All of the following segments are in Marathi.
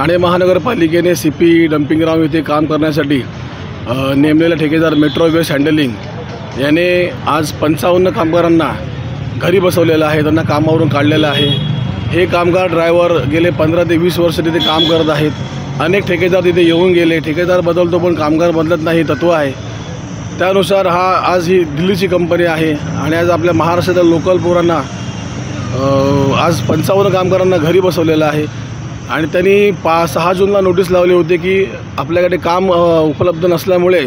ठाणे महानगरपालिकेने CP डम्पिंग ग्राउंड येथे काम करण्यासाठी नेमलेला ठेकेदार मेट्रो वेस्ट हँडलिंग याने आज 55 कामगारांना घरी बसवलेलं आहे, त्यांना कामावरून काढलेलं आहे। हे कामगार ड्रायव्हर गेले 15 ते 20 वर्ष तिथे काम करत आहेत। अनेक ठेकेदार तिथे येऊन गेले, ठेकेदार बदलतो पण कामगार बदलत नाही तत्व आहे। त्यानुसार आज ही दिल्लीची कंपनी आहे आणि आज आपल्या महाराष्ट्रातील लोकल पोरांना आज 55 कामगारांना घरी बसवलेलं आहे आणि त्यांनी 6 जूनला नोटीस लावली होती की आपल्याकडे काम उपलब्ध नसल्यामुळे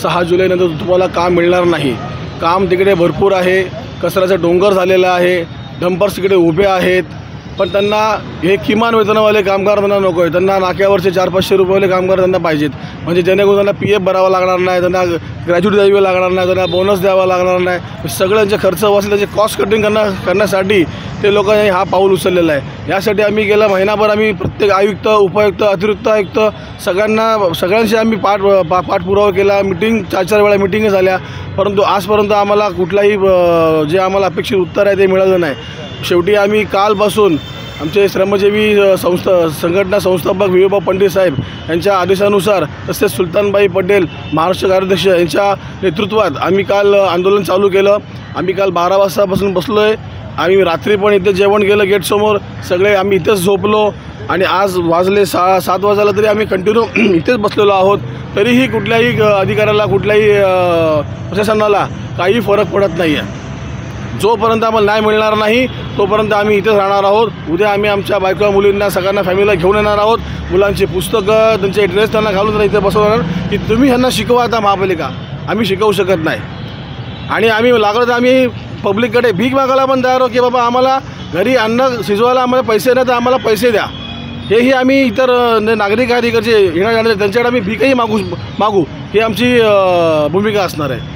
6 जुलैनंतर तुम्हाला काम मिळणार नाही। काम तिकडे भरपूर आहे, कचऱ्याचा डोंगर झालेला आहे, डंपर्स तिकडे उभे आहेत, पण त्यांना हे किमान वेतनवाले कामगार त्यांना नको आहे। त्यांना नाक्यावरचे 400-500 रुपयेवाले कामगार त्यांना पाहिजेत, म्हणजे जेणेकरून त्यांना PF भरावा लागणार नाही, त्यांना ग्रॅज्युटी द्यावी लागणार नाही, त्यांना बोनस द्यावा लागणार नाही। सगळ्यांचे खर्च वाचले, त्याचे कॉस्ट कटिंग करण्यासाठी ते लोकांनी हा पाऊल उचललेला आहे। यासाठी आम्ही गेला महिनाभर आम्ही प्रत्येक आयुक्त, उपायुक्त, अतिरिक्त आयुक्त सगळ्यांशी आम्ही पाठपुरावा केला। मीटिंग 4-4 वेळा मीटिंग झाल्या, परंतु आजपर्यंत आम्हाला कुठलाही जे आम्हाला अपेक्षित उत्तर आहे ते मिळालं नाही। शेवटी आम्ही कालपासून आमचे श्रमजीवी संघटना संस्थापक विवेकभाऊ पंडित साहेब यांच्या आदेशानुसार तसेच सुलतानबाई पटेल महाराष्ट्र कार्याध्यक्ष यांच्या नेतृत्वात आम्ही काल आंदोलन चालू केलं। आम्ही काल 12 वाजतापासून बसलो आहे। आम्ही रात्री पण इथे जेवण केलं गेटसमोर, सगळे आम्ही इथेच झोपलो आणि आज वाजले 7 वाजायला तरी आम्ही कंटिन्यू इथेच बसलेलो आहोत। तरीही कुठल्याही अधिकाऱ्याला, कुठल्याही प्रशासनाला काही फरक पडत नाही आहे। जोपर्यंत आम्हाला न्याय मिळणार नाही तोपर्यंत आम्ही इथेच राहणार आहोत। उद्या आम्ही आमच्या बायका मुलींना सगळ्यांना फॅमिलीला घेऊन येणार आहोत। मुलांची पुस्तकं, त्यांचे ड्रेस त्यांना घालून इथे बसवणार की तुम्ही ह्यांना शिकवा। आता महापालिका आम्ही शिकवू शकत नाही आणि आम्ही लागलं तर आम्ही पब्लिककडे भीक मागायला पण तयार आहोत की बाबा आम्हाला घरी अन्न शिजवायला आम्हाला पैसे नाही तर आम्हाला पैसे द्या। हेही आम्ही इतर नागरिक आहेत इकडचे येणार जाणारे त्यांच्याकडे आम्ही भीकही मागू ही आमची भूमिका असणार आहे।